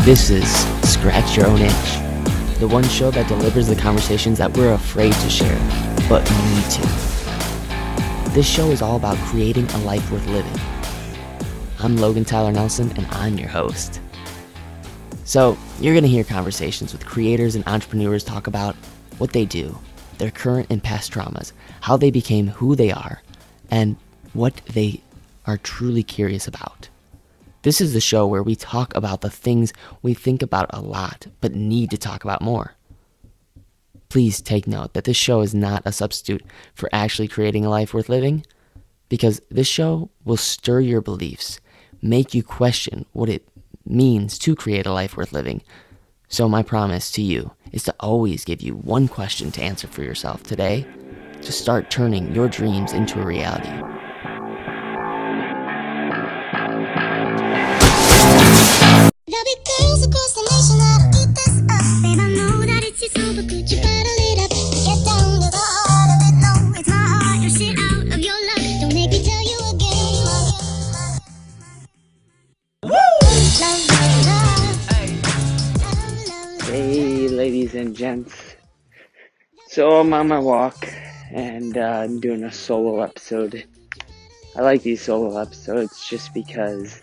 This is Scratch Your Own Itch, the one show that delivers the conversations that we're afraid to share, but need to. This show is all about creating a life worth living. I'm Logan Tyler Nelson, and I'm your host. So, you're going to hear conversations with creators and entrepreneurs talk about what they do, their current and past traumas, how they became who they are, and what they are truly curious about. This is the show where we talk about the things we think about a lot, but need to talk about more. Please take note that this show is not a substitute for actually creating a life worth living, because this show will stir your beliefs, make you question what it means to create a life worth living. So my promise to you is to always give you one question to answer for yourself today to start turning your dreams into a reality. There'll be girls across the nation that'll eat this up. Babe, I know that it's your soul, but could you bottle it up? Get down to the heart of it. No, it's my heart. Your shit out of your luck. Don't make me tell you again. Hey, ladies and gents. So I'm on my walk, and I'm doing a solo episode. I like these solo episodes just because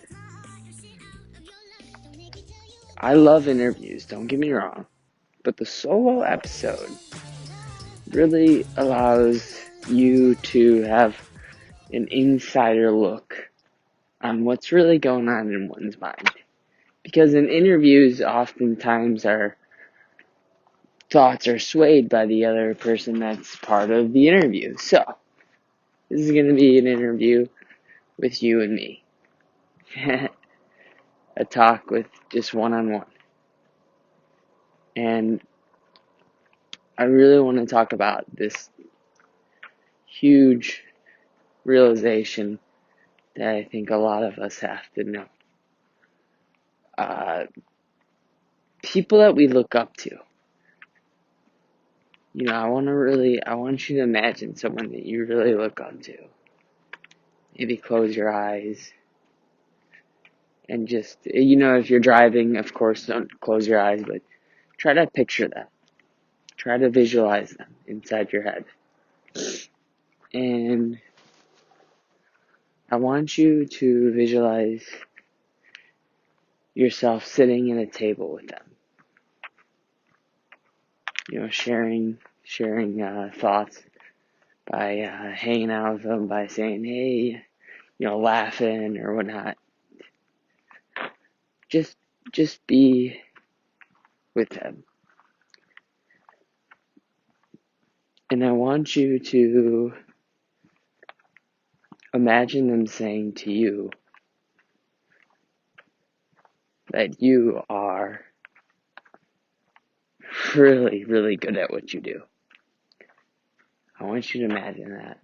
I love interviews, don't get me wrong, but the solo episode really allows you to have an insider look on what's really going on in one's mind. Because in interviews, oftentimes our thoughts are swayed by the other person that's part of the interview. So, this is going to be an interview with you and me. A talk with just one-on-one. And I really want to talk about this huge realization that I think a lot of us have to know. People that we look up to. You know, I want you to imagine someone that you really look up to. Maybe close your eyes and just, if you're driving, of course, don't close your eyes, but try to picture them. Try to visualize them inside your head. And I want you to visualize yourself sitting at a table with them. Sharing thoughts by hanging out with them, by saying, hey, laughing or whatnot. Just be with them. And I want you to imagine them saying to you that you are really, really good at what you do. I want you to imagine that.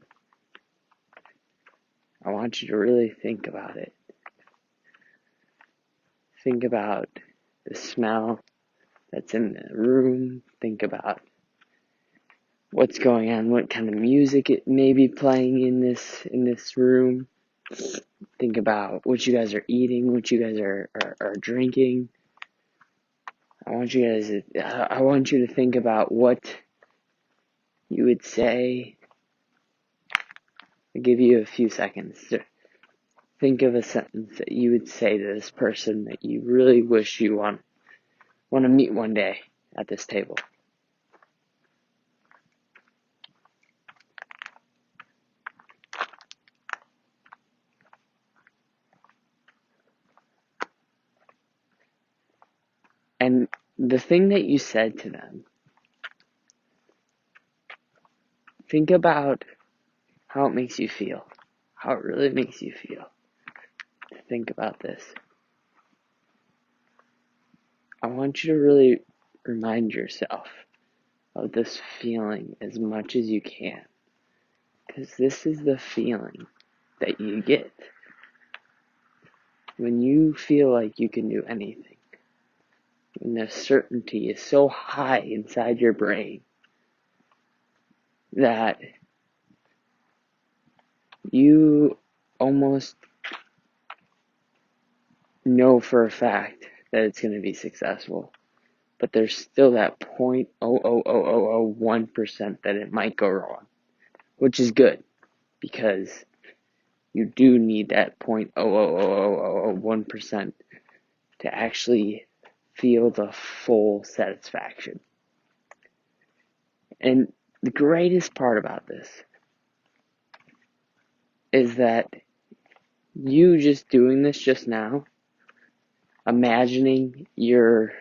I want you to really think about it. Think about the smell that's in the room. Think about what's going on, what kind of music it may be playing in this room. Think about what you guys are eating, what you guys are drinking. I want you to think about what you would say. I'll give you a few seconds to think of a sentence that you would say to this person that you really wish you want to meet one day at this table. And the thing that you said to them, think about how it makes you feel, how it really makes you feel. Think about this. I want you to really remind yourself of this feeling as much as you can, because this is the feeling that you get when you feel like you can do anything, when the certainty is so high inside your brain that you almost know for a fact that it's going to be successful. But there's still that 0.00001% that it might go wrong, which is good because you do need that 0.00001% to actually feel the full satisfaction. And the greatest part about this is that you just doing this just now, imagining your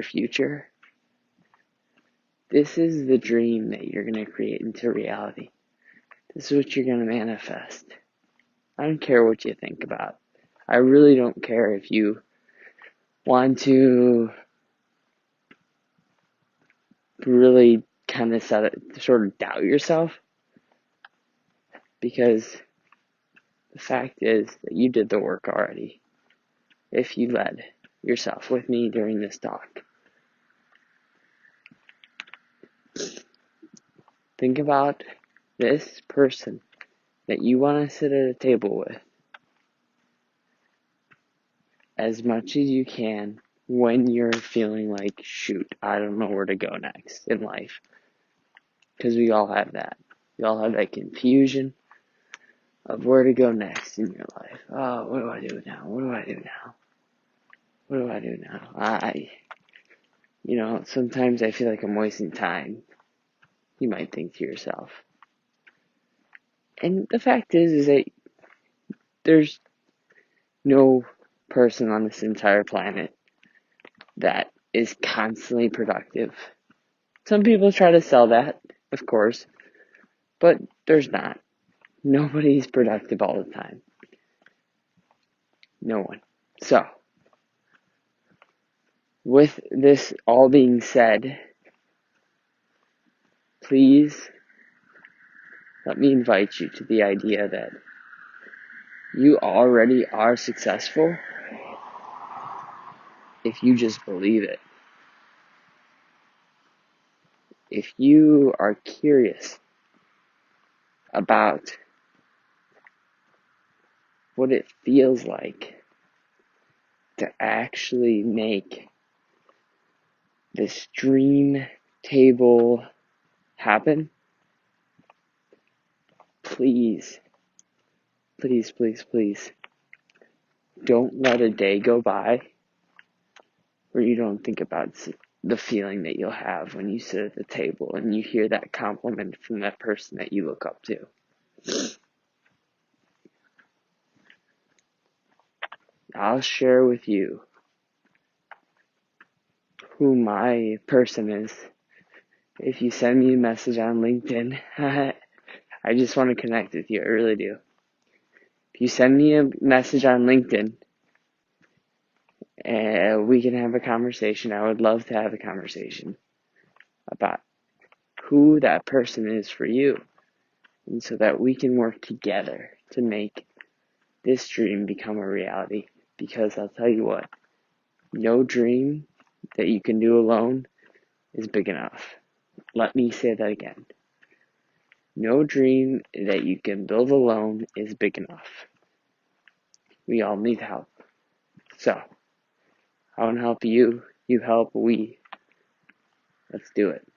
future, this is the dream that you're going to create into reality. This is what you're going to manifest. I don't care what you think about. I really don't care if you want to really kind of sort of doubt yourself, because the fact is that you did the work already if you led yourself with me during this talk. Think about this person that you want to sit at a table with as much as you can when you're feeling like, shoot, I don't know where to go next in life. Because we all have that. We all have that confusion of where to go next in your life. Oh, what do I do now? What do I do now? What do I do now? Sometimes I feel like I'm wasting time. You might think to yourself. And the fact is that there's no person on this entire planet that is constantly productive. Some people try to sell that, of course, but there's not. Nobody's productive all the time. No one. So, with this all being said, please let me invite you to the idea that you already are successful if you just believe it. If you are curious about what it feels like to actually make this dream table happen, please, please, please, please, don't let a day go by where you don't think about the feeling that you'll have when you sit at the table and you hear that compliment from that person that you look up to. I'll share with you who my person is. If you send me a message on LinkedIn, I just want to connect with you. I really do. If you send me a message on LinkedIn, we can have a conversation. I would love to have a conversation about who that person is for you, and so that we can work together to make this dream become a reality. Because I'll tell you what, no dream that you can do alone is big enough. Let me say that again. No dream that you can build alone is big enough. We all need help. So, I want to help you. You help we. Let's do it.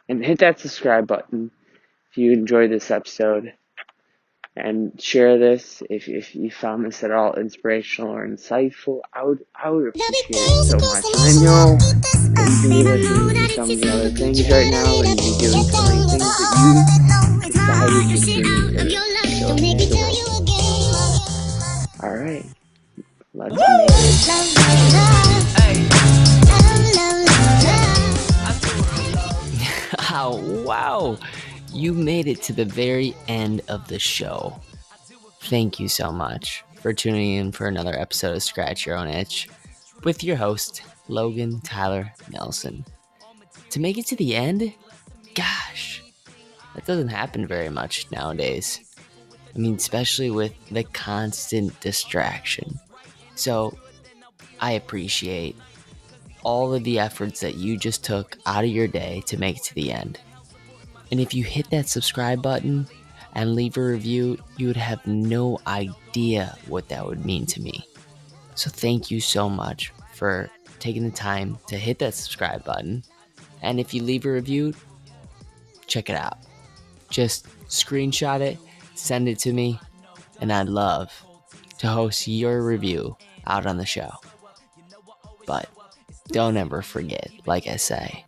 And hit that subscribe button if you enjoyed this episode. And share this if you found this at all inspirational or insightful. I would appreciate it so much. And I know that you can be listening to some of the other things right now, and you be doing so many things that you decided to tune into the world. Alright, let's make it. Oh, wow! You made it to the very end of the show. Thank you so much for tuning in for another episode of Scratch Your Own Itch with your host, Logan Tyler Nelson. To make it to the end? Gosh, that doesn't happen very much nowadays. I mean, especially with the constant distraction. So, I appreciate all of the efforts that you just took out of your day to make it to the end. And if you hit that subscribe button and leave a review, you would have no idea what that would mean to me. So thank you so much for taking the time to hit that subscribe button. And if you leave a review, check it out. Just screenshot it, send it to me, and I'd love to host your review out on the show. But don't ever forget, like I say,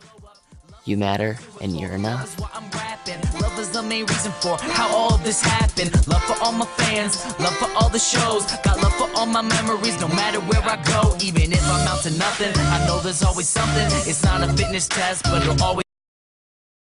you matter and you're enough. Love is the main reason for how all of this happened. Love for all my fans, love for all the shows. Got love for all my memories, no matter where I go. Even if I'm out to nothing, I know there's always something. It's not a fitness test, but it'll always